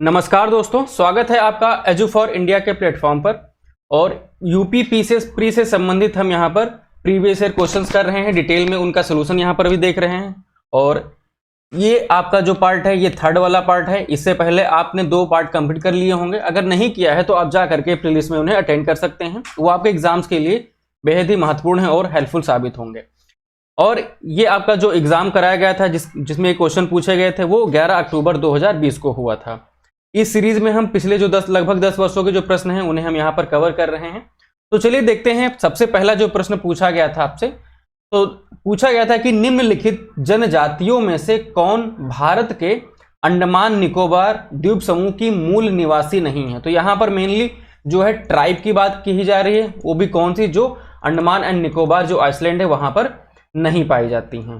नमस्कार दोस्तों, स्वागत है आपका एजू फॉर इंडिया के प्लेटफॉर्म पर। और यूपी प्री से संबंधित हम यहाँ पर प्रीवियस ईयर क्वेश्चंस कर रहे हैं, डिटेल में उनका सोल्यूशन यहाँ पर भी देख रहे हैं। और ये आपका जो पार्ट है ये थर्ड वाला पार्ट है। इससे पहले आपने 2 पार्ट कंप्लीट कर लिए होंगे। अगर नहीं किया है तो आप जा करके प्लेलिस्ट में उन्हें अटेंड कर सकते हैं, वो आपके एग्जाम्स के लिए बेहद ही महत्वपूर्ण है और हेल्पफुल साबित होंगे। और ये आपका जो एग्जाम कराया गया था जिसमें क्वेश्चन पूछे गए थे वो 11 अक्टूबर 2020 को हुआ था। इस सीरीज में हम पिछले जो लगभग 10 वर्षों के जो प्रश्न हैं उन्हें हम यहाँ पर कवर कर रहे हैं। तो चलिए देखते हैं। सबसे पहला जो प्रश्न पूछा गया था आपसे, तो पूछा गया था कि निम्नलिखित जनजातियों में से कौन भारत के अंडमान निकोबार द्वीप समूह की मूल निवासी नहीं है। तो यहाँ पर मेनली जो है ट्राइब की बात की जा रही है, वो भी कौन सी, जो अंडमान एंड निकोबार जो आइसलैंड है वहां पर नहीं पाई जाती हैं।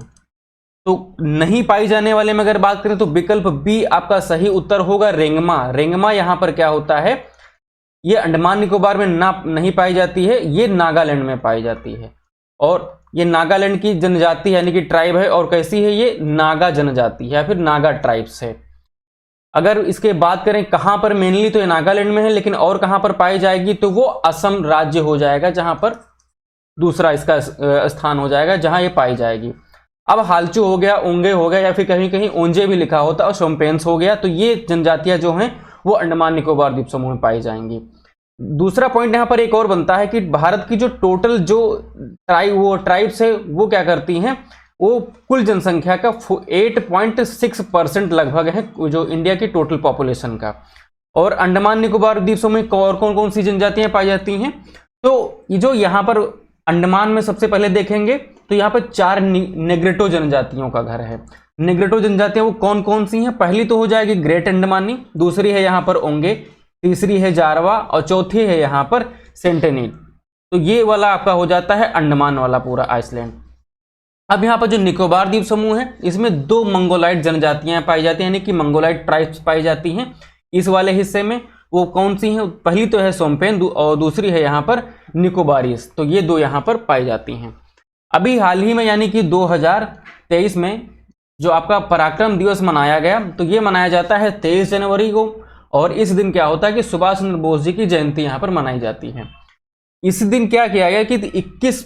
तो नहीं पाई जाने वाले में अगर बात करें तो विकल्प बी आपका सही उत्तर होगा, रेंगमा। रेंगमा यहां पर क्या होता है, ये अंडमान निकोबार में नहीं पाई जाती है, ये नागालैंड में पाई जाती है। और ये नागालैंड की जनजाति यानी कि ट्राइब है। और कैसी है, ये नागा जनजाति है या फिर नागा ट्राइब्स है। अगर इसके बात करें कहां पर, मेनली तो ये नागालैंड में है, लेकिन और कहां पर पाई जाएगी तो वो असम राज्य हो जाएगा, जहां पर दूसरा इसका स्थान हो जाएगा जहां ये पाई जाएगी। अब हालचू हो गया, ओंगे हो गया, या फिर कहीं कहीं ओंजे भी लिखा होता और शोम्पेन्स हो गया, तो ये जनजातियां जो हैं वो अंडमान निकोबार द्वीप समूह में पाई जाएंगी। दूसरा पॉइंट यहाँ पर एक और बनता है कि भारत की जो टोटल जो ट्राइब्स है वो क्या करती हैं, वो कुल जनसंख्या का 8.6% लगभग है जो इंडिया की टोटल पॉपुलेशन का। और अंडमान निकोबार द्वीप समूह में और कौन कौन सी जनजातियां पाई जाती हैं, तो ये जो यहाँ पर अंडमान में सबसे पहले देखेंगे तो यहाँ पर 4 नेग्रेटो जनजातियों का घर है। नेग्रेटो जनजातियां वो कौन कौन सी हैं, पहली तो हो जाएगी ग्रेट अंडमानी, दूसरी है यहाँ पर ओंगे, तीसरी है जारवा और चौथी है यहाँ पर सेंटेनिल। तो ये वाला आपका हो जाता है अंडमान वाला पूरा आइसलैंड। अब यहाँ पर जो निकोबार द्वीप समूह है इसमें 2 मंगोलाइट जनजातियां पाई जाती हैं, यानी कि मंगोलाइट ट्राइब्स पाई जाती हैं इस वाले हिस्से में। वो कौन सी हैं, पहली तो है सोम्पेन और दूसरी है यहाँ पर निकोबारिस। तो ये 2 यहाँ पर पाई जाती हैं। अभी हाल ही में यानी कि 2023 में जो आपका पराक्रम दिवस मनाया गया, तो ये मनाया जाता है 23 जनवरी को। और इस दिन क्या होता है कि सुभाष चंद्र बोस जी की जयंती यहाँ पर मनाई जाती है। इस दिन क्या किया गया कि 21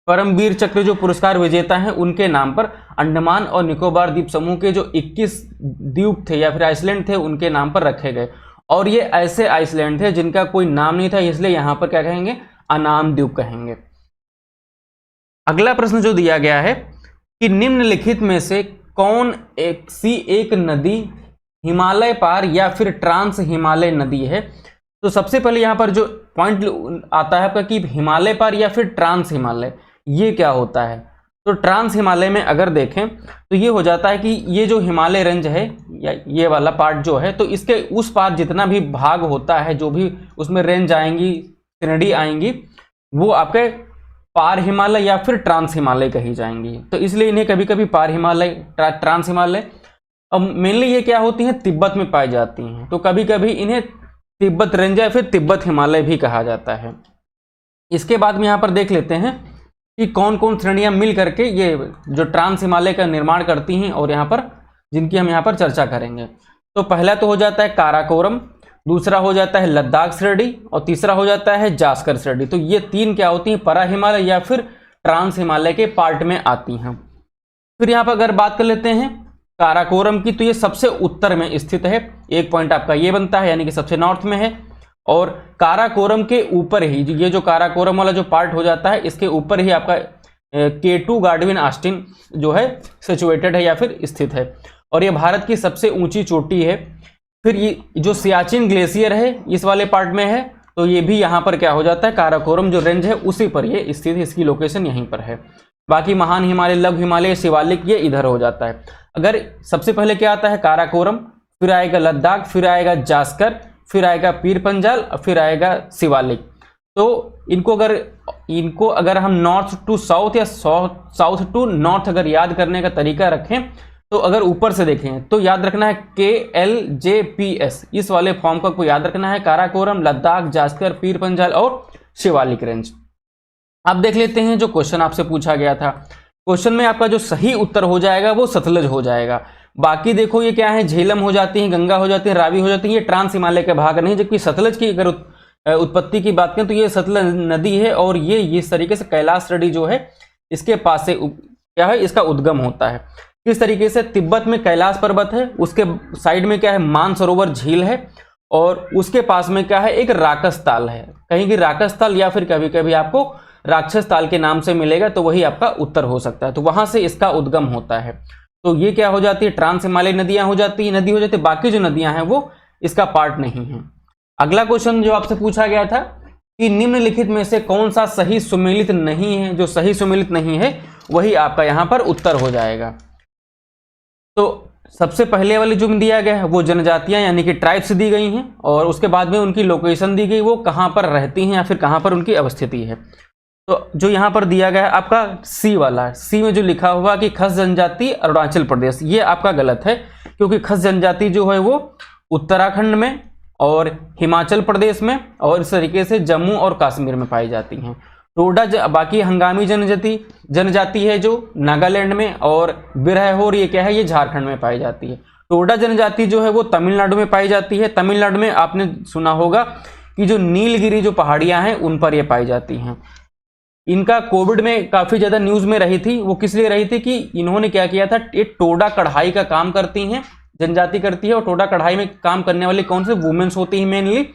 परमवीर चक्र जो पुरस्कार विजेता हैं उनके नाम पर अंडमान और निकोबार द्वीप समूह के जो 21 द्वीप थे या फिर आइसलैंड थे उनके नाम पर रखे गए। और ये ऐसे आइसलैंड थे जिनका कोई नाम नहीं था, इसलिए यहाँ पर क्या कहेंगे, अनाम द्वीप कहेंगे। अगला प्रश्न जो दिया गया है कि निम्नलिखित में से कौन एक नदी हिमालय पार या फिर ट्रांस हिमालय नदी है। तो सबसे पहले यहाँ पर जो पॉइंट आता है आपका कि हिमालय पार या फिर ट्रांस हिमालय, ये क्या होता है। तो ट्रांस हिमालय में अगर देखें तो ये हो जाता है कि ये जो हिमालय रेंज है या ये वाला पार्ट जो है, तो इसके उस पार जितना भी भाग होता है, जो भी उसमें रेंज आएंगी, श्रेणी आएंगी, वो आपके पार हिमालय या फिर ट्रांस हिमालय कही जाएंगी। तो इसलिए इन्हें कभी कभी पार हिमालय, ट्रांस हिमालय, अब मेनली ये क्या होती हैं, तिब्बत में पाई जाती हैं। तो कभी कभी इन्हें तिब्बत रेंज या फिर तिब्बत हिमालय भी कहा जाता है। इसके बाद में यहाँ पर देख लेते हैं कि कौन कौन श्रेणियां मिल करके ये जो ट्रांस हिमालय का निर्माण करती हैं और यहाँ पर जिनकी हम यहाँ पर चर्चा करेंगे। तो पहला तो हो जाता है काराकोरम, दूसरा हो जाता है लद्दाख श्रेणी और तीसरा हो जाता है जास्कर श्रेणी। तो ये 3 क्या होती हैं, परा हिमालय या फिर ट्रांस हिमालय के पार्ट में आती हैं। फिर यहाँ पर अगर बात कर लेते हैं काराकोरम की, तो ये सबसे उत्तर में स्थित है। एक पॉइंट आपका ये बनता है, यानी कि सबसे नॉर्थ में है। और काराकोरम के ऊपर ही ये जो काराकोरम वाला जो पार्ट हो जाता है, इसके ऊपर ही आपका K2 गार्डविन ऑस्टिन जो है सिचुएटेड है या फिर स्थित है। और ये भारत की सबसे ऊंची चोटी है। फिर ये जो सियाचिन ग्लेशियर है इस वाले पार्ट में है, तो ये भी यहाँ पर क्या हो जाता है, काराकोरम जो रेंज है उसी पर ये स्थित है, इसकी लोकेशन यहीं पर है। बाकी महान हिमालय, लघु हिमालय, शिवालिक ये इधर हो जाता है। अगर सबसे पहले क्या आता है काराकोरम, फिर आएगा लद्दाख, फिर आएगा जास्कर, फिर आएगा पीर पंजाल, फिर आएगा शिवालिक। तो इनको अगर हम नॉर्थ टू साउथ या साउथ टू नॉर्थ अगर याद करने का तरीका रखें, तो अगर ऊपर से देखें तो याद रखना है KLJPS, इस वाले फॉर्म का को याद रखना है, काराकोरम, लद्दाख, जास्कर, पीर पंजाल और शिवालिक रेंज। अब देख लेते हैं जो क्वेश्चन आपसे पूछा गया था। क्वेश्चन में आपका जो सही उत्तर हो जाएगा वो सतलज हो जाएगा। बाकी देखो ये क्या है, झेलम हो जाती है, गंगा हो जाती है, रावी हो जाती है, ये ट्रांस हिमालय के भाग नहीं। जबकि सतलज की अगर उत्पत्ति की बात करें तो ये सतलज नदी है और ये इस तरीके से कैलाश रेडी जो है इसके पास से क्या है, इसका उद्गम होता है। किस तरीके से, तिब्बत में कैलाश पर्वत है, उसके साइड में क्या है, मानसरोवर झील है, और उसके पास में क्या है, एक राकस ताल है। कहीं की राकस ताल या फिर कभी कभी आपको राक्षस ताल के नाम से मिलेगा, तो वही आपका उत्तर हो सकता है। तो वहां से इसका उद्गम होता है। तो ये क्या हो जाती है, ट्रांस हिमालय नदियां हो जाती है, नदी हो जाती है। बाकी जो नदियां हैं वो इसका पार्ट नहीं है। अगला क्वेश्चन जो आपसे पूछा गया था कि निम्नलिखित में से कौन सा सही सुमेलित नहीं है। जो सही सुमेलित नहीं है वही आपका यहां पर उत्तर हो जाएगा। तो सबसे पहले वाली जो दिया गया है वो जनजातियां यानी कि ट्राइब्स दी गई हैं, और उसके बाद में उनकी लोकेशन दी गई, वो कहां पर रहती हैं या फिर कहां पर उनकी अवस्थिति है। तो जो यहां पर दिया गया है आपका सी वाला, सी में जो लिखा हुआ कि खस जनजाति अरुणाचल प्रदेश, ये आपका गलत है, क्योंकि खस जनजाति जो है वो उत्तराखंड में और हिमाचल प्रदेश में और इस तरीके से जम्मू और कश्मीर में पाई जाती हैं। टोडा बाकी हंगामी जनजाति है जो नागालैंड में, और बिरहोर ये क्या है, ये झारखंड में पाई जाती है। टोडा जनजाति जो है वो तमिलनाडु में पाई जाती है। तमिलनाडु में आपने सुना होगा कि जो नीलगिरी जो पहाड़ियां हैं उन पर ये पाई जाती हैं। इनका कोविड में काफी ज्यादा न्यूज में रही थी। वो किस लिए रही थी कि इन्होंने क्या किया था, ये टोडा कढ़ाई का काम करती हैं, जनजाति करती है, और टोडा कढ़ाई में काम करने वाली कौन से, वुमेन्स होती हैं मेनली।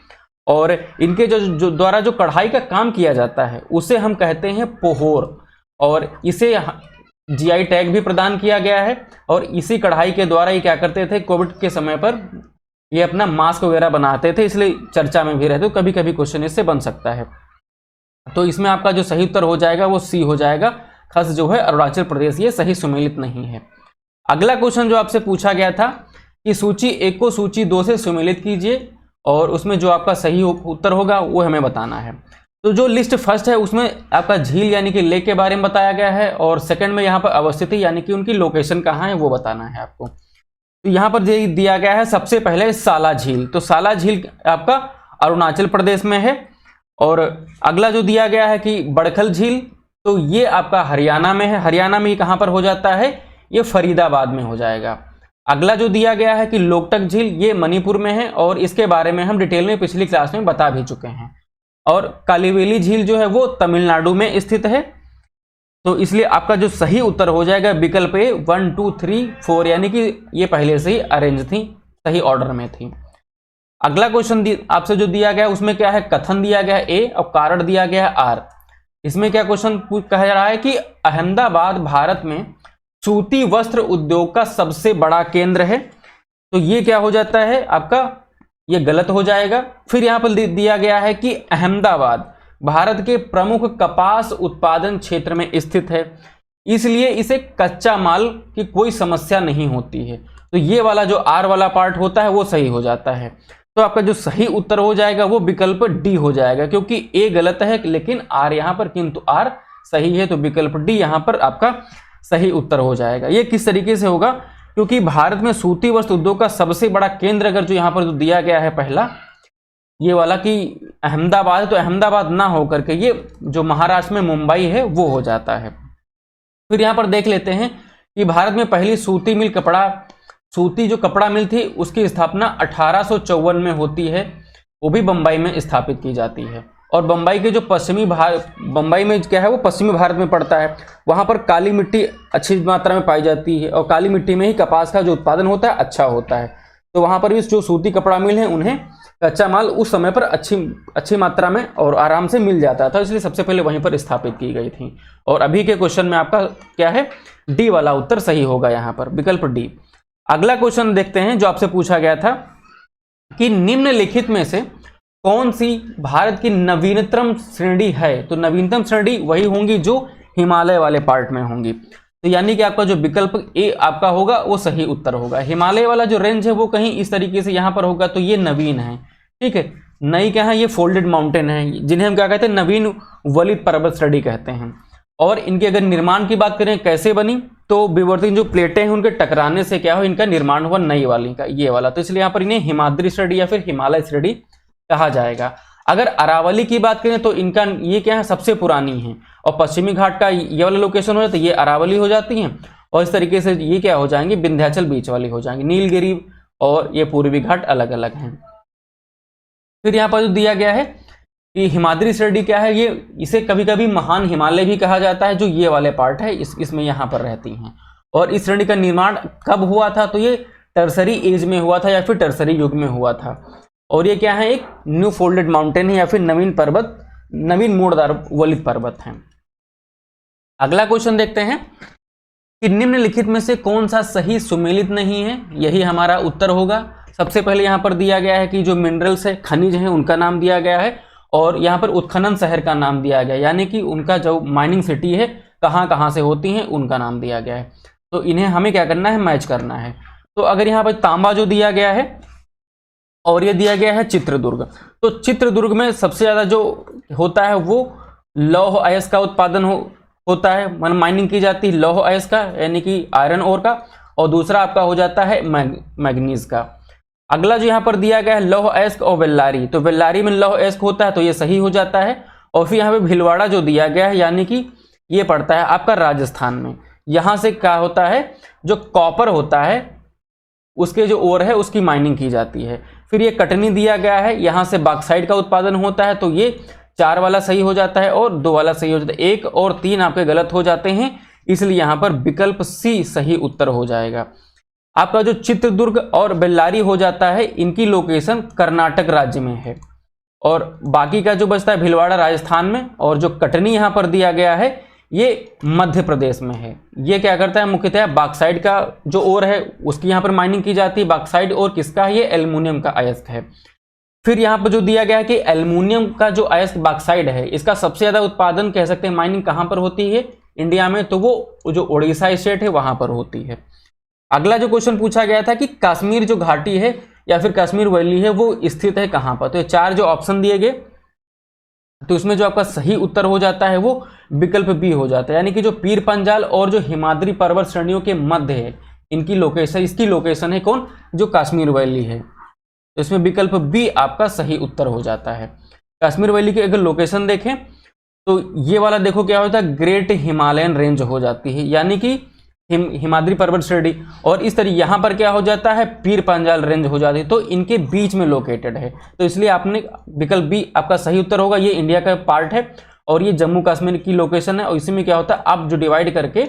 और इनके जो द्वारा जो कढ़ाई का काम किया जाता है उसे हम कहते हैं पोहोर, और इसे जीआई टैग भी प्रदान किया गया है। और इसी कढ़ाई के द्वारा ये क्या करते थे, कोविड के समय पर ये अपना मास्क वगैरह बनाते थे, इसलिए चर्चा में भी रहते। कभी कभी क्वेश्चन इससे बन सकता है। तो इसमें आपका जो सही उत्तर हो जाएगा वो सी हो जाएगा, खस जो है अरुणाचल प्रदेश, ये सही सुमेलित नहीं है। अगला क्वेश्चन जो आपसे पूछा गया था कि सूची 1 को सूची 2 से सुमेलित कीजिए, और उसमें जो आपका सही उत्तर होगा वो हमें बताना है। तो जो लिस्ट फर्स्ट है उसमें आपका झील यानी कि लेक के बारे में बताया गया है, और सेकंड में यहाँ पर अवस्थिति यानी कि उनकी लोकेशन कहाँ है वो बताना है आपको। तो यहाँ पर दिया गया है सबसे पहले साला झील। तो साला झील आपका अरुणाचल प्रदेश में है। और अगला जो दिया गया है कि बड़खल झील, तो ये आपका हरियाणा में है। हरियाणा में ये कहाँ पर हो जाता है, ये फरीदाबाद में हो जाएगा। अगला जो दिया गया है कि लोकटक झील, ये मणिपुर में है, और इसके बारे में हम डिटेल में पिछली क्लास में बता भी चुके हैं। और कालीवेली झील जो है वो तमिलनाडु में स्थित है। तो इसलिए आपका जो सही उत्तर हो जाएगा विकल्प ए 1 2 3 4, यानी कि ये पहले से ही अरेंज थी, सही ऑर्डर में थी। अगला क्वेश्चन आपसे जो दिया गया उसमें क्या है, कथन दिया गया है ए और कारण दिया गया है आर। इसमें क्या क्वेश्चन कहा जा रहा है कि अहमदाबाद भारत में सूती वस्त्र उद्योग का सबसे बड़ा केंद्र है। तो ये क्या हो जाता है आपका, ये गलत हो जाएगा। फिर यहां पर दिया गया है कि अहमदाबाद भारत के प्रमुख कपास उत्पादन क्षेत्र में स्थित है, इसलिए इसे कच्चा माल की कोई समस्या नहीं होती है। तो ये वाला जो आर वाला पार्ट होता है वो सही हो जाता है। तो आपका जो सही उत्तर हो जाएगा वो विकल्प डी हो जाएगा, क्योंकि ए गलत है लेकिन आर यहां पर, किंतु आर सही है। तो विकल्प डी यहां पर आपका सही उत्तर हो जाएगा। ये किस तरीके से होगा, क्योंकि भारत में सूती वस्त्र उद्योग का सबसे बड़ा केंद्र अगर जो यहां पर जो दिया गया है पहला ये वाला कि अहमदाबाद है, तो अहमदाबाद ना होकर के ये जो महाराष्ट्र में मुंबई है वो हो जाता है। फिर यहां पर देख लेते हैं कि भारत में पहली सूती जो कपड़ा मिल थी उसकी स्थापना 1854 में होती है, वो भी बंबई में स्थापित की जाती है। और बंबई के जो बंबई में क्या है वो पश्चिमी भारत में पड़ता है, वहां पर काली मिट्टी अच्छी मात्रा में पाई जाती है, और काली मिट्टी में ही कपास का जो उत्पादन होता है अच्छा होता है। तो वहां पर भी जो सूती कपड़ा मिल है उन्हें कच्चा माल उस समय पर अच्छी मात्रा में और आराम से मिल जाता था, इसलिए सबसे पहले वहीं पर स्थापित की गई थी। और अभी के क्वेश्चन में आपका क्या है, डी वाला उत्तर सही होगा यहाँ पर, विकल्प डी। अगला क्वेश्चन देखते हैं जो आपसे पूछा गया था कि निम्नलिखित में से कौन सी भारत की नवीनतम श्रेणी है। तो नवीनतम श्रेणी वही होंगी जो हिमालय वाले पार्ट में होंगी। तो यानी कि आपका जो विकल्प ए आपका होगा वो सही उत्तर होगा। हिमालय वाला जो रेंज है वो कहीं इस तरीके से यहाँ पर होगा, तो ये नवीन है, ठीक है। नई क्या है, ये फोल्डेड माउंटेन है, जिन्हें हम क्या कहते हैं, नवीन वलित पर्वत श्रेणी कहते हैं। और इनके अगर निर्माण की बात करें कैसे बनी, तो विवर्तन जो प्लेटें हैं उनके टकराने से क्या हो, इनका निर्माण हुआ नई वाली का, ये वाला। तो इसलिए यहाँ पर इन्हें हिमाद्री श्रेणी या फिर हिमालय श्रेणी कहा जाएगा। अगर अरावली की बात करें तो इनका ये क्या है, सबसे पुरानी है, और पश्चिमी घाट का ये वाला लोकेशन हो जाता है, ये अरावली हो जाती है। और इस तरीके से ये क्या हो जाएंगे, विंध्याचल बीच वाली हो जाएंगे। नीलगिरी और ये पूर्वी घाट अलग अलग हैं। फिर यहाँ पर जो दिया गया है कि हिमाद्री श्रेणी क्या है, ये इसे कभी कभी महान हिमालय भी कहा जाता है, जो ये वाले पार्ट है इसमें यहाँ पर रहती हैं। और इस श्रेणी का निर्माण कब हुआ था, तो ये टर्सरी एज में हुआ था या फिर टर्सरी युग में हुआ था। और ये क्या है, एक न्यू फोल्डेड माउंटेन है या फिर नवीन पर्वत, नवीन मोड़दार वलित पर्वत है। अगला क्वेश्चन देखते हैं कि निम्नलिखित में से कौन सा सही सुमेलित नहीं है, यही हमारा उत्तर होगा। सबसे पहले यहाँ पर दिया गया है कि जो मिनरल्स है, खनिज हैं, उनका नाम दिया गया है और यहाँ पर उत्खनन शहर का नाम दिया गया है, यानी कि उनका जो माइनिंग सिटी है कहाँ कहाँ से होती हैं उनका नाम दिया गया है। तो इन्हें हमें क्या करना है, मैच करना है। तो अगर यहाँ पर तांबा जो दिया गया है और ये दिया गया है चित्रदुर्ग, तो चित्रदुर्ग में सबसे ज़्यादा जो होता है वो लौह अयस्क का उत्पादन होता है, मन माइनिंग की जाती है लौह अयस्क का, यानी कि आयरन ओर का, और दूसरा आपका हो जाता है मैग्नीज का। अगला जो यहाँ पर दिया गया है लौह अयस्क और वेल्लारी, तो वेल्लारी में लौह अयस्क होता है तो ये सही हो जाता है। और फिर यहाँ पे भीलवाड़ा जो दिया गया है, यानी कि ये पड़ता है आपका राजस्थान में, यहाँ से क्या होता है, जो कॉपर होता है उसके जो ओर है उसकी माइनिंग की जाती है। फिर ये कटनी दिया गया है, यहाँ से बॉक्साइट का उत्पादन होता है, तो ये 4 वाला सही हो जाता है और 2 वाला सही हो जाता है। 1 और 3 आपके गलत हो जाते हैं, इसलिए यहाँ पर विकल्प सी सही उत्तर हो जाएगा। आपका जो चित्रदुर्ग और बेल्लारी हो जाता है, इनकी लोकेशन कर्नाटक राज्य में है, और बाकी का जो बचता है भीलवाड़ा राजस्थान में, और जो कटनी यहाँ पर दिया गया है ये मध्य प्रदेश में है। ये क्या करता है, मुख्यतः बॉक्साइट का जो ओर है उसकी यहाँ पर माइनिंग की जाती है। बॉक्साइट और किसका है, ये एल्युमिनियम का अयस्क है। फिर यहाँ पर जो दिया गया है कि एल्युमिनियम का जो अयस्क बॉक्साइट है, इसका सबसे ज्यादा उत्पादन कह सकते हैं माइनिंग कहाँ पर होती है इंडिया में, तो वो जो उड़ीसा स्टेट है वहां पर होती है। अगला जो क्वेश्चन पूछा गया था कि कश्मीर जो घाटी है या फिर कश्मीर वैली है वो स्थित है कहां पर, तो ये 4 जो ऑप्शन दिए गए, तो इसमें जो आपका सही उत्तर हो जाता है वो विकल्प बी हो जाता है, यानी कि जो पीर पंजाल और जो हिमाद्री पर्वत श्रेणियों के मध्य है इनकी लोकेशन, इसकी लोकेशन है कौन, जो कश्मीर वैली है। तो इसमें विकल्प बी आपका सही उत्तर हो जाता है। कश्मीर वैली की अगर लोकेशन देखें तो ये वाला देखो क्या होता है, ग्रेट हिमालयन रेंज हो जाती है, यानी कि हिमाद्री पर्वत श्रेणी, और इस तरह यहाँ पर क्या हो जाता है, पीर पंजाल रेंज हो जाती है, तो इनके बीच में लोकेटेड है। तो इसलिए आपने विकल्प बी आपका सही उत्तर होगा। ये इंडिया का पार्ट है और ये जम्मू कश्मीर की लोकेशन है, और इसी में क्या होता है, अब जो डिवाइड करके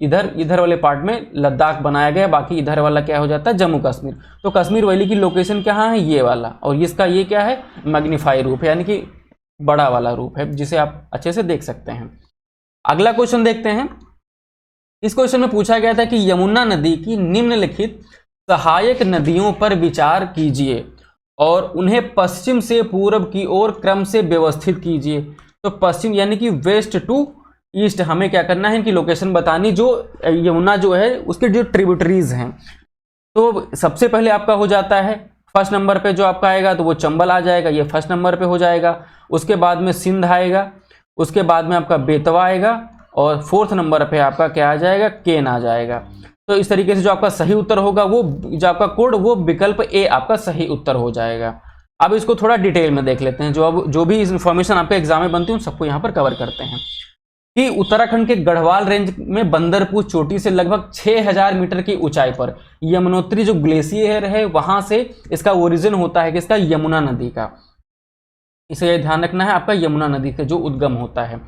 इधर वाले पार्ट में लद्दाख बनाया गया, बाकी इधर वाला क्या हो जाता है, जम्मू कश्मीर। तो कश्मीर वैली की लोकेशन कहाँ है, ये वाला, और इसका ये क्या है, मैग्नीफाई रूप है, यानी कि बड़ा वाला रूप है, जिसे आप अच्छे से देख सकते हैं। अगला क्वेश्चन देखते हैं। इस क्वेश्चन में पूछा गया था कि यमुना नदी की निम्नलिखित सहायक नदियों पर विचार कीजिए और उन्हें पश्चिम से पूर्व की ओर क्रम से व्यवस्थित कीजिए। तो पश्चिम यानी कि वेस्ट टू ईस्ट हमें क्या करना है, इनकी लोकेशन बतानी, जो यमुना जो है उसके जो ट्रिब्यूटरीज हैं। तो सबसे पहले आपका हो जाता है फर्स्ट नंबर पे जो आपका आएगा तो वो चंबल आ जाएगा, ये फर्स्ट नंबर पे हो जाएगा। उसके बाद में सिंध आएगा, उसके बाद में आपका बेतवा आएगा, और 4th नंबर पे आपका क्या आ जाएगा, केन आ जाएगा। तो इस तरीके से जो आपका सही उत्तर होगा वो जो आपका कोड वो विकल्प ए आपका सही उत्तर हो जाएगा। अब इसको थोड़ा डिटेल में देख लेते हैं, जो भी इन्फॉर्मेशन आपके एग्जाम में बनती है उन सबको यहाँ पर कवर करते हैं। कि उत्तराखंड के गढ़वाल रेंज में बंदरपुर चोटी से लगभग 6000 मीटर की ऊंचाई पर यमुनोत्री जो ग्लेशियर है वहां से इसका ओरिजिन होता है किसका, यमुना नदी का। इसे ध्यान रखना है, आपका यमुना नदी से जो उद्गम होता है।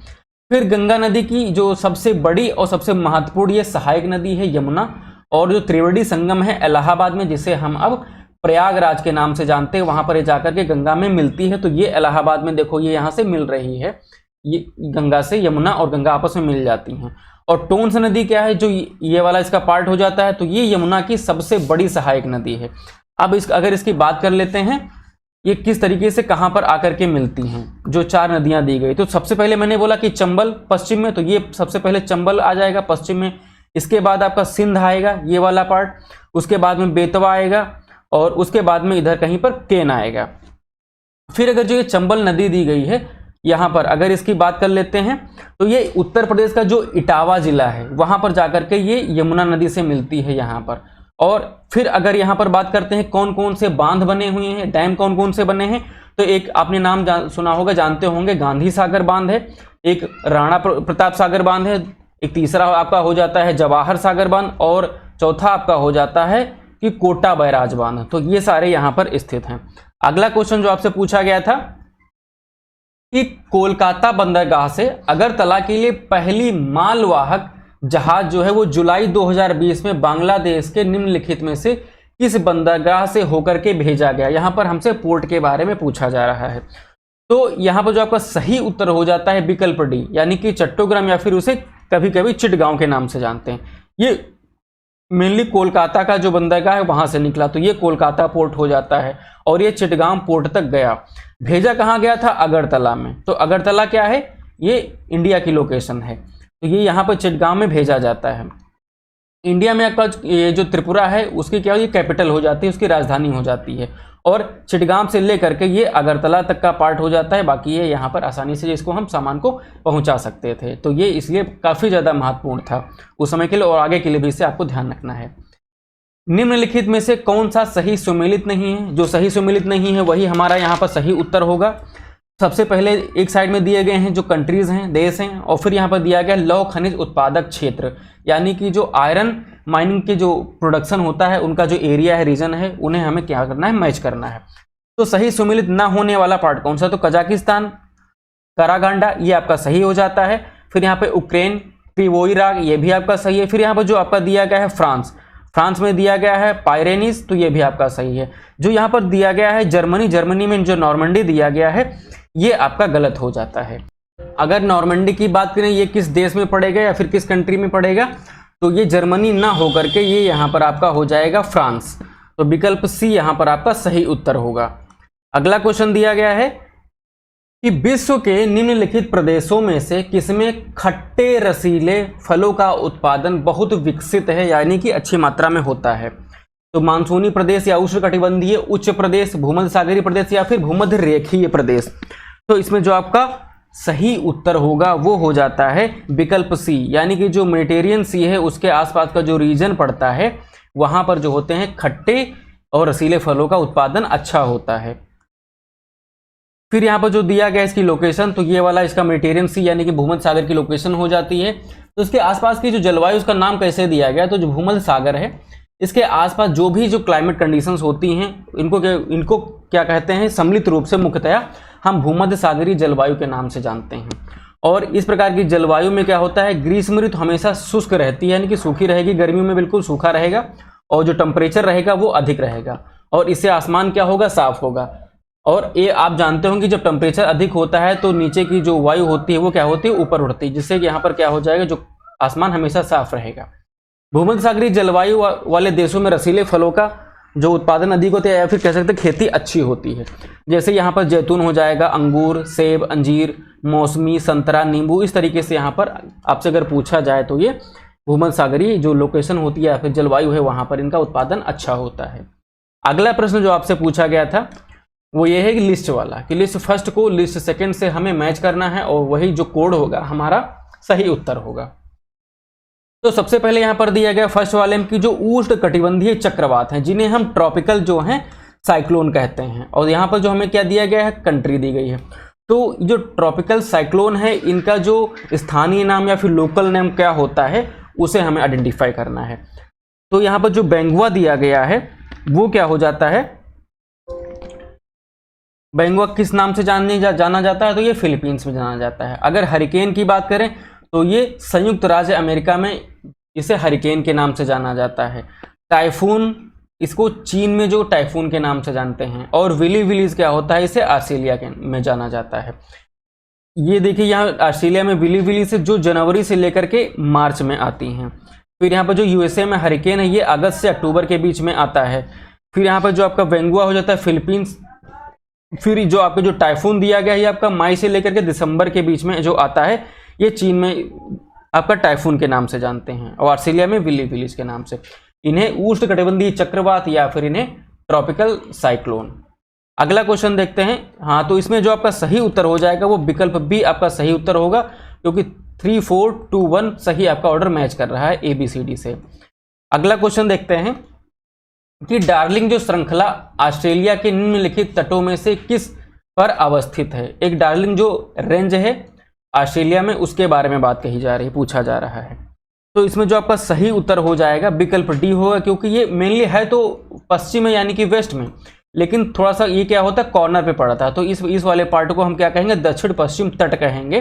फिर गंगा नदी की जो सबसे बड़ी और सबसे महत्वपूर्ण ये सहायक नदी है यमुना, और जो त्रिवेणी संगम है इलाहाबाद में, जिसे हम अब प्रयागराज के नाम से जानते हैं, वहां पर ये जाकर के गंगा में मिलती है। तो ये इलाहाबाद में देखो ये यहाँ से मिल रही है, ये गंगा से यमुना और गंगा आपस में मिल जाती हैं। और टोंस नदी क्या है, जो ये वाला इसका पार्ट हो जाता है, तो ये यमुना की सबसे बड़ी सहायक नदी है। अब अगर इसकी बात कर लेते हैं, ये किस तरीके से कहां पर आकर के मिलती हैं, जो 4 नदियां दी गई। तो सबसे पहले मैंने बोला कि चंबल पश्चिम में, तो ये सबसे पहले चंबल आ जाएगा पश्चिम में। इसके बाद आपका सिंध आएगा, ये वाला पार्ट। उसके बाद में बेतवा आएगा, और उसके बाद में इधर कहीं पर केन आएगा। फिर अगर जो ये चंबल नदी दी गई है यहाँ पर अगर इसकी बात कर लेते हैं, तो ये उत्तर प्रदेश का जो इटावा जिला है वहां पर जाकर के ये यमुना नदी से मिलती है यहाँ पर। और फिर अगर यहाँ पर बात करते हैं कौन कौन से बांध बने हुए हैं, डैम कौन कौन से बने हैं, तो एक आपने नाम सुना होगा, जानते होंगे, गांधी सागर बांध है, एक राणा प्रताप सागर बांध है, एक तीसरा आपका हो जाता है जवाहर सागर बांध, और चौथा आपका हो जाता है कि कोटा बैराज बांध। तो ये सारे यहां पर स्थित हैं। अगला क्वेश्चन जो आपसे पूछा गया था कि कोलकाता बंदरगाह से अगरतला के लिए पहली मालवाहक जहाज जो है वो जुलाई 2020 में बांग्लादेश के निम्नलिखित में से किस बंदरगाह से होकर के भेजा गया। यहां पर हमसे पोर्ट के बारे में पूछा जा रहा है। तो यहां पर जो आपका सही उत्तर हो जाता है विकल्प डी, यानी कि चट्टोग्राम, या फिर उसे कभी कभी चिटगांव के नाम से जानते हैं। ये मेनली कोलकाता का जो बंदरगाह है वहां से निकला, तो ये कोलकाता पोर्ट हो जाता है, और ये चिटगांव पोर्ट तक गया। भेजा कहाँ गया था? अगरतला में। तो अगरतला क्या है? ये इंडिया की लोकेशन है, तो ये यहाँ पर चिटगांव में भेजा जाता है। इंडिया में आपका ये जो त्रिपुरा है उसकी क्या, ये कैपिटल हो जाती है, उसकी राजधानी हो जाती है, और चिटगांव से लेकर के ये अगरतला तक का पार्ट हो जाता है। बाकी ये यहाँ पर आसानी से इसको हम सामान को पहुँचा सकते थे, तो ये इसलिए काफ़ी ज़्यादा महत्वपूर्ण था उस समय के लिए, और आगे के लिए भी इसे आपको ध्यान रखना है। निम्नलिखित में से कौन सा सही सुमेलित नहीं है? जो सही सुमेलित नहीं है वही हमारा यहाँ पर सही उत्तर होगा। सबसे पहले एक साइड में दिए गए हैं जो कंट्रीज हैं, देश हैं, और फिर यहाँ पर दिया गया लौह खनिज उत्पादक क्षेत्र, यानी कि जो आयरन माइनिंग के जो प्रोडक्शन होता है उनका जो एरिया है, रीजन है, उन्हें हमें क्या करना है? मैच करना है। तो सही सुमेलित ना होने वाला पार्ट कौन सा? तो कजाकिस्तान, कारागांडा, ये आपका सही हो जाता है। फिर यहाँ पे यूक्रेन, क्रिवोईराग, ये भी आपका सही है। फिर यहाँ पर जो आपका दिया गया है फ्रांस, फ्रांस में दिया गया है पायरेनीज, तो ये भी आपका सही है। जो यहाँ पर दिया गया है जर्मनी, जर्मनी में जो नॉर्मंडी दिया गया है ये आपका गलत हो जाता है। अगर नॉर्मंडी की बात करें ये किस देश में पड़ेगा या फिर किस कंट्री में पड़ेगा, तो ये जर्मनी ना होकर के ये यहाँ पर आपका हो जाएगा फ्रांस। तो विकल्प सी यहाँ पर आपका सही उत्तर होगा। अगला क्वेश्चन दिया गया है कि विश्व के निम्नलिखित प्रदेशों में से किसमें खट्टे रसीले फलों का उत्पादन बहुत विकसित है, यानी कि अच्छी मात्रा में होता है। तो मानसूनी प्रदेश या उष्णकटिबंधीय उच्च प्रदेश, भूमध्य सागरीय प्रदेश, या फिर भूमध्य रेखीय प्रदेश। तो इसमें जो आपका सही उत्तर होगा वो हो जाता है विकल्प सी, यानी कि जो मेडिटेरियन सी है उसके आसपास का जो रीजन पड़ता है वहां पर जो होते हैं खट्टे और रसीले फलों का उत्पादन अच्छा होता है। फिर यहाँ पर जो दिया गया इसकी लोकेशन, तो ये वाला इसका मेडिटेरियन सी यानी कि भूमध्य सागर की लोकेशन हो जाती है। तो इसके आसपास की जो जलवायु, उसका नाम कैसे दिया गया? तो जो भूमध्य सागर है इसके आसपास जो भी जो क्लाइमेट कंडीशंस होती हैं इनको क्या कहते हैं? सम्मिलित रूप से मुख्यतया हम भूमध्य सागरीय जलवायु के नाम से जानते हैं। और इस प्रकार की जलवायु में क्या होता है? ग्रीष्म ऋतु हमेशा शुष्क रहती है, यानी कि सूखी रहेगी, गर्मियों में बिल्कुल सूखा रहेगा, और जो टेम्परेचर रहेगा वो अधिक रहेगा, और इससे आसमान क्या होगा? साफ होगा। और ये आप जानते होंगे जब टेम्परेचर अधिक होता है तो नीचे की जो वायु होती है वो क्या होती है? ऊपर उड़ती है, जिससे कि यहाँ पर क्या हो जाएगा? जो आसमान हमेशा साफ रहेगा। भूमध्य सागरीय जलवायु वाले देशों में रसीले फलों का जो उत्पादन अधिक होता है, या फिर कह सकते हैं खेती अच्छी होती है। जैसे यहाँ पर जैतून हो जाएगा, अंगूर, सेब, अंजीर, मौसमी, संतरा, नींबू, इस तरीके से यहाँ पर आपसे अगर पूछा जाए तो ये भूमध्य सागरीय जो लोकेशन होती है या फिर जलवायु है वहाँ पर इनका उत्पादन अच्छा होता है। अगला प्रश्न जो आपसे पूछा गया था वो ये है कि लिस्ट वाला, कि लिस्ट फर्स्ट को लिस्ट सेकेंड से हमें मैच करना है, और वही जो कोड होगा हमारा सही उत्तर होगा। तो सबसे पहले यहां पर दिया गया फर्स्ट वाले में कि जो उष्ण कटिबंधीय चक्रवात हैं जिन्हें हम ट्रॉपिकल जो हैं साइक्लोन कहते हैं, और यहां पर जो हमें क्या दिया गया है? कंट्री दी गई है। तो जो ट्रॉपिकल साइक्लोन है इनका जो स्थानीय नाम या फिर लोकल नेम क्या होता है उसे हमें आइडेंटिफाई करना है। तो यहां पर जो बेंगुआ दिया गया है वो क्या हो जाता है? बेंगुआ किस नाम से जाना जाता है? तो ये फिलीपींस में जाना जाता है। अगर हरिकेन की बात करें तो ये संयुक्त राज्य अमेरिका में इसे हरिकेन के नाम से जाना जाता है। टाइफून, इसको चीन में जो टाइफून के नाम से जानते हैं। और विली विलीज क्या होता है? इसे ऑस्ट्रेलिया में जाना जाता है। ये देखिए यहाँ ऑस्ट्रेलिया में विली विली से जो जनवरी से लेकर के मार्च में आती हैं। फिर यहाँ पर जो यूएसए में हरिकेन है ये अगस्त से अक्टूबर के बीच में आता है। फिर यहाँ पर जो आपका बेंगुआ हो जाता है फिलीपींस। फिर जो आपका जो टाइफून दिया गया है ये आपका मई से लेकर के दिसंबर के बीच में जो आता है, ये चीन में आपका टाइफून के नाम से जानते हैं, और ऑस्ट्रेलिया में विली विलीज के नाम से। इन्हें उष्णकटिबंधीय चक्रवात या फिर इन्हें ट्रॉपिकल साइक्लोन। अगला क्वेश्चन देखते हैं। हाँ, तो इसमें जो आपका सही उत्तर हो जाएगा वो विकल्प बी आपका सही उत्तर होगा, क्योंकि 3, 4, 2, 1 सही आपका ऑर्डर मैच कर रहा है ABCD से। अगला क्वेश्चन देखते हैं कि डार्लिंग जो श्रृंखला ऑस्ट्रेलिया के निम्नलिखित तटों में से किस पर अवस्थित है? एक डार्लिंग जो रेंज है ऑस्ट्रेलिया में, उसके बारे में बात कही जा रही है, पूछा जा रहा है। तो इसमें जो आपका सही उत्तर हो जाएगा विकल्प डी होगा, क्योंकि ये मेनली है तो पश्चिम में यानी कि वेस्ट में, लेकिन थोड़ा सा ये क्या होता है कॉर्नर पे पड़ता है, तो इस वाले पार्ट को हम क्या कहेंगे, दक्षिण पश्चिम तट कहेंगे,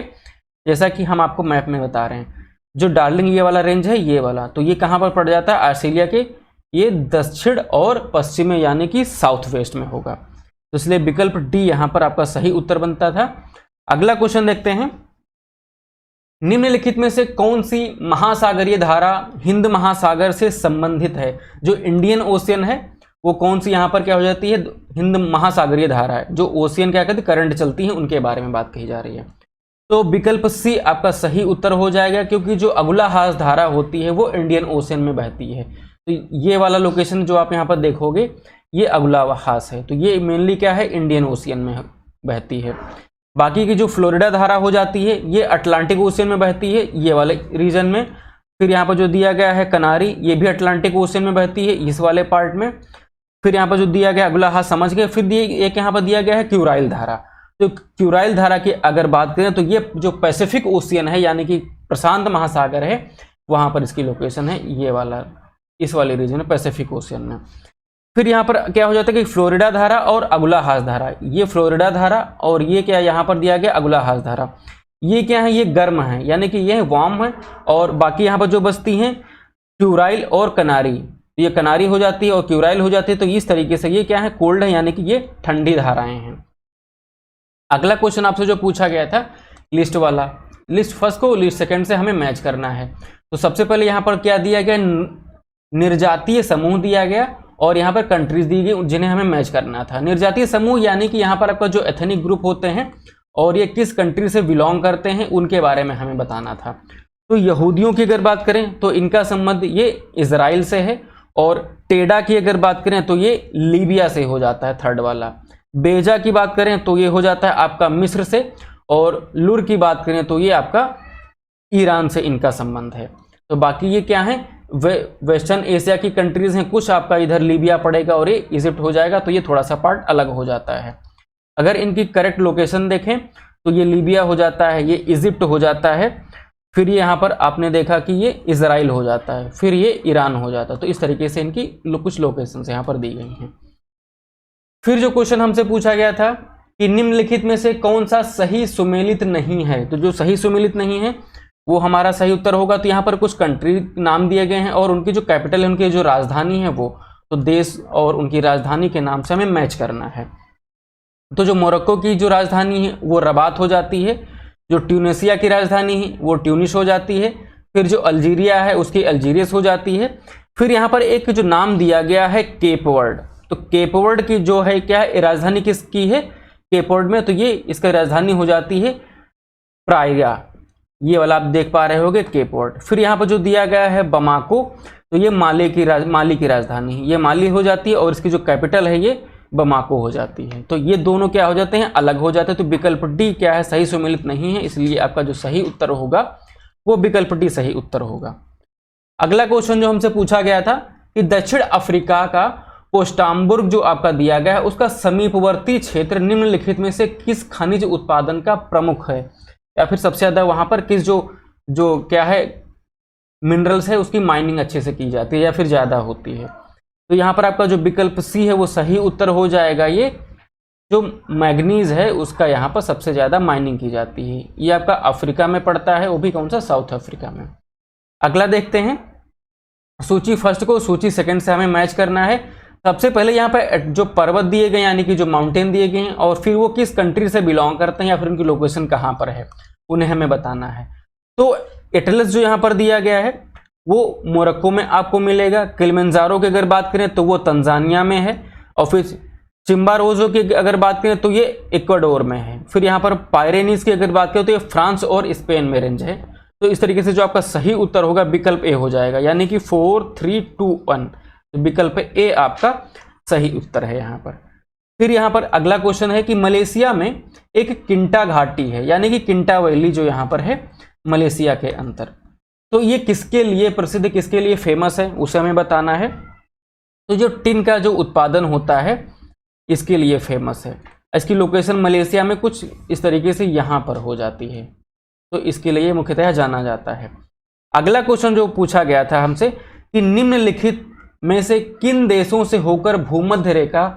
जैसा कि हम आपको मैप में बता रहे हैं। जो डार्लिंग ये वाला रेंज है, ये वाला, तो ये कहाँ पर पड़ जाता है, ऑस्ट्रेलिया के ये दक्षिण और पश्चिम में यानी कि साउथ वेस्ट में होगा। तो इसलिए विकल्प डी यहाँ पर आपका सही उत्तर बनता था। अगला क्वेश्चन देखते हैं, निम्नलिखित में से कौन सी महासागरीय धारा हिंद महासागर से संबंधित है। जो इंडियन ओशियन है वो कौन सी यहाँ पर क्या हो जाती है, हिंद महासागरीय धारा है। जो ओशियन क्या कहते हैं, करंट चलती है, उनके बारे में बात कही जा रही है। तो विकल्प सी आपका सही उत्तर हो जाएगा, क्योंकि जो अगुलाहास धारा होती है वो इंडियन ओशियन में बहती है। तो ये वाला लोकेशन जो आप यहाँ पर देखोगे ये अगुलाहास है, तो ये मेनली क्या है, इंडियन ओशियन में बहती है। बाकी की जो फ्लोरिडा धारा हो जाती है ये अटलांटिक ओशियन में बहती है, ये वाले रीजन में। फिर यहाँ पर जो दिया गया है कनारी, ये भी अटलांटिक ओशियन में बहती है, इस वाले पार्ट में। फिर यहाँ पर जो दिया गया अगुलाहास समझ गए। फिर एक यहाँ पर दिया गया है क्यूराइल धारा। तो क्यूराइल धारा की अगर बात करें तो ये जो पैसिफिक ओशियन है यानी कि प्रशांत महासागर है, वहाँ पर इसकी लोकेशन है, ये वाला, इस वाले रीजन में, पैसिफिक ओशियन में। फिर यहाँ पर क्या हो जाता है कि फ्लोरिडा धारा और अगुलाहास धारा, ये फ्लोरिडा धारा और ये क्या यहाँ पर दिया गया अगुलाहास धारा, ये क्या है, ये गर्म है यानी कि ये वार्म है। और बाकी यहाँ पर जो बचती हैं क्यूराइल और कनारी, ये कनारी हो जाती है और क्यूराइल हो जाती है, तो इस तरीके से ये क्या है, कोल्ड है यानी कि ये ठंडी धाराएं हैं। अगला क्वेश्चन आपसे जो पूछा गया था लिस्ट वाला, लिस्ट फर्स्ट को लिस्ट सेकंड से हमें मैच करना है। तो सबसे पहले यहाँ पर क्या दिया गया, निर्जातीय समूह दिया गया और यहाँ पर कंट्रीज दी गई जिन्हें हमें मैच करना था। निर्जातीय समूह यानी कि यहाँ पर आपका जो एथनिक ग्रुप होते हैं और ये किस कंट्री से बिलोंग करते हैं उनके बारे में हमें बताना था। तो यहूदियों की अगर बात करें तो इनका संबंध ये इजराइल से है, और टेडा की अगर बात करें तो ये लीबिया से हो जाता है, थर्ड वाला। बेजा की बात करें तो ये हो जाता है आपका मिस्र से, और लुर की बात करें तो ये आपका ईरान से इनका संबंध है। तो बाकी ये क्या है, वेस्टर्न एशिया की कंट्रीज हैं, कुछ आपका इधर लीबिया पड़ेगा और ये इजिप्ट हो जाएगा, तो ये थोड़ा सा पार्ट अलग हो जाता है। अगर इनकी करेक्ट लोकेशन देखें तो ये लीबिया हो जाता है, ये इजिप्ट हो जाता है, फिर ये यहाँ पर आपने देखा कि ये इजराइल हो जाता है, फिर ये ईरान हो जाता है। तो इस तरीके से इनकी कुछ लोकेशंस यहाँ पर दी गई हैं। फिर जो क्वेश्चन हमसे पूछा गया था कि निम्नलिखित में से कौन सा सही सुमेलित नहीं है। तो जो सही सुमेलित नहीं है वो हमारा सही उत्तर होगा। तो यहाँ पर कुछ कंट्री नाम दिए गए हैं और उनकी जो कैपिटल है, उनकी जो राजधानी है वो, तो देश और उनकी राजधानी के नाम से हमें मैच करना है। तो जो मोरक्को की जो राजधानी है वो रबात हो जाती है, जो ट्यूनिसिया की राजधानी है वो ट्यूनिस हो जाती है, फिर जो अल्जीरिया है उसकी अल्जीरियस हो जाती है। फिर यहाँ पर एक जो नाम दिया गया है केप वर्ड, तो केप वर्ड की जो है क्या है, राजधानी किसकी है, केप वर्ड में, तो ये इसका राजधानी हो जाती है प्राया, ये वाला आप देख पा रहे होगे केप वर्ड। फिर यहाँ पर जो दिया गया है बमाको, तो ये माली की राजधानी है, ये माली हो जाती है और इसकी जो कैपिटल है ये बमाको हो जाती है। तो ये दोनों क्या हो जाते हैं, अलग हो जाते हैं। तो विकल्प डी क्या है, सही सुमेलित नहीं है, इसलिए आपका जो सही उत्तर होगा वो विकल्प डी सही उत्तर होगा। अगला क्वेश्चन जो हमसे पूछा गया था कि दक्षिण अफ्रीका का पोस्टाम्बुर्ग जो आपका दिया गया है उसका समीपवर्ती क्षेत्र निम्नलिखित में से किस खनिज उत्पादन का प्रमुख है, या फिर सबसे ज्यादा वहां पर किस जो क्या है मिनरल्स है उसकी माइनिंग अच्छे से की जाती है या फिर ज्यादा होती है। तो यहाँ पर आपका जो विकल्प सी है वो सही उत्तर हो जाएगा। ये जो मैग्नीज है उसका यहाँ पर सबसे ज्यादा माइनिंग की जाती है, ये आपका अफ्रीका में पड़ता है, वो भी कौन सा, साउथ अफ्रीका में। अगला देखते हैं, सूची फर्स्ट को सूची सेकंड से हमें मैच करना है। सबसे पहले यहाँ पर जो पर्वत दिए गए यानी कि जो माउंटेन दिए गए हैं और फिर वो किस कंट्री से बिलोंग करते हैं या फिर उनकी लोकेशन कहाँ पर है उन्हें हमें बताना है। तो एटलस जो यहाँ पर दिया गया है वो मोरक्को में आपको मिलेगा। किलिमंजारो की अगर बात करें तो वो तंजानिया में है, और फिर चिम्बारोजो की अगर बात करें तो ये इक्वाडोर में है। फिर यहाँ पर पायरेनीज की अगर बात करें तो ये फ्रांस और स्पेन में रेंज है। तो इस तरीके से जो आपका सही उत्तर होगा विकल्प ए हो जाएगा, यानी कि 4 3 2 1, तो विकल्प ए आपका सही उत्तर है यहाँ पर। फिर यहाँ पर अगला क्वेश्चन है कि मलेशिया में एक किंटा घाटी है, यानी कि किंटा वैली जो यहाँ पर है मलेशिया के अंदर, तो ये किसके लिए प्रसिद्ध, किसके लिए फेमस है उसे हमें बताना है। तो जो टिन का जो उत्पादन होता है इसके लिए फेमस है। इसकी लोकेशन मलेशिया में कुछ इस तरीके से यहाँ पर हो जाती है, तो इसके लिए मुख्यतः जाना जाता है। अगला क्वेश्चन जो पूछा गया था हमसे कि निम्नलिखित में से किन देशों से होकर भूमध्य रेखा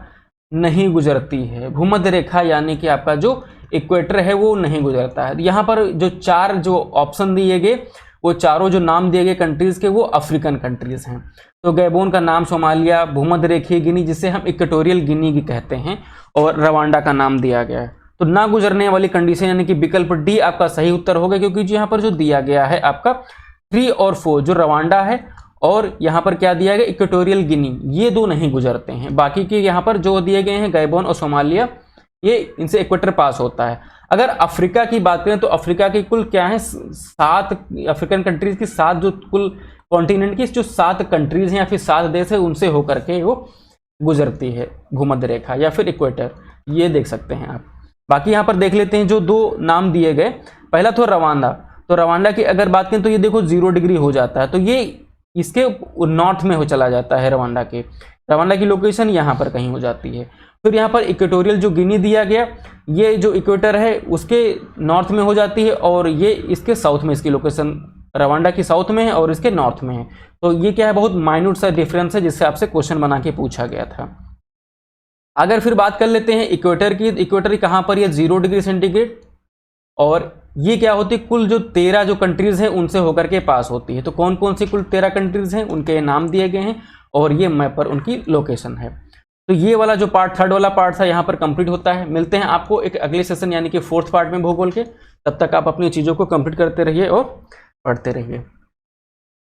नहीं गुजरती है। भूमध्य रेखा यानी कि आपका जो इक्वेटर है वो नहीं गुजरता है। यहाँ पर जो चार जो ऑप्शन दिए गए, वो चारों जो नाम दिए गए कंट्रीज के, वो अफ्रीकन कंट्रीज हैं। तो गैबोन का नाम सोमालिया, भूमध्य रेखीय गिनी जिसे हम इक्वेटोरियल गिनी भी कहते हैं, और रवांडा का नाम दिया गया है। तो ना गुजरने वाली कंडीशन यानी कि विकल्प डी आपका सही उत्तर होगा, क्योंकि जो यहाँ पर जो दिया गया है आपका 3 और 4 जो रवांडा है और यहाँ पर क्या दिया गया इक्वेटोरियल गिनी, ये दो नहीं गुजरते हैं। बाकी के यहाँ पर जो दिए गए हैं गैबोन और सोमालिया, ये इनसे इक्वेटर पास होता है। अगर अफ्रीका की बात करें तो अफ्रीका की कुल क्या है 7 अफ्रीकन कंट्रीज की 7 जो कुल कॉन्टिनेंट की जो 7 कंट्रीज हैं या फिर 7 देश है उनसे होकर के वो गुजरती है भूमध्य रेखा या फिर इक्वेटर, ये देख सकते हैं आप। बाकी यहाँ पर देख लेते हैं जो 2 नाम दिए गए। पहला तो रवांडा, तो रवांडा की अगर बात करें तो ये देखो 0 डिग्री हो जाता है, तो ये इसके नॉर्थ में हो चला जाता है। रवांडा की लोकेशन यहाँ पर कहीं हो जाती है। फिर यहाँ पर इक्वेटोरियल जो गिनी दिया गया, ये जो इक्वेटर है उसके नॉर्थ में हो जाती है और ये इसके साउथ में, इसकी लोकेशन रवांडा की साउथ में है और इसके नॉर्थ में है। तो ये क्या है, बहुत माइन्यूट सा डिफरेंस है जिससे आपसे क्वेश्चन बना के पूछा गया था। अगर फिर बात कर लेते हैं इक्वेटर की, इक्वेटर कहाँ पर, ये 0 डिग्री सेंटीग्रेड, और ये क्या होती है कुल जो 13 जो कंट्रीज हैं उनसे होकर के पास होती है। तो कौन कौन सी कुल 13 कंट्रीज हैं उनके नाम दिए गए हैं और ये मैप पर उनकी लोकेशन है। तो ये वाला जो पार्ट, थर्ड वाला पार्ट था, यहाँ पर कंप्लीट होता है। मिलते हैं आपको एक अगले सेशन यानी कि 4th पार्ट में भूगोल के। तब तक आप अपनी चीज़ों को कंप्लीट करते रहिए और पढ़ते रहिए।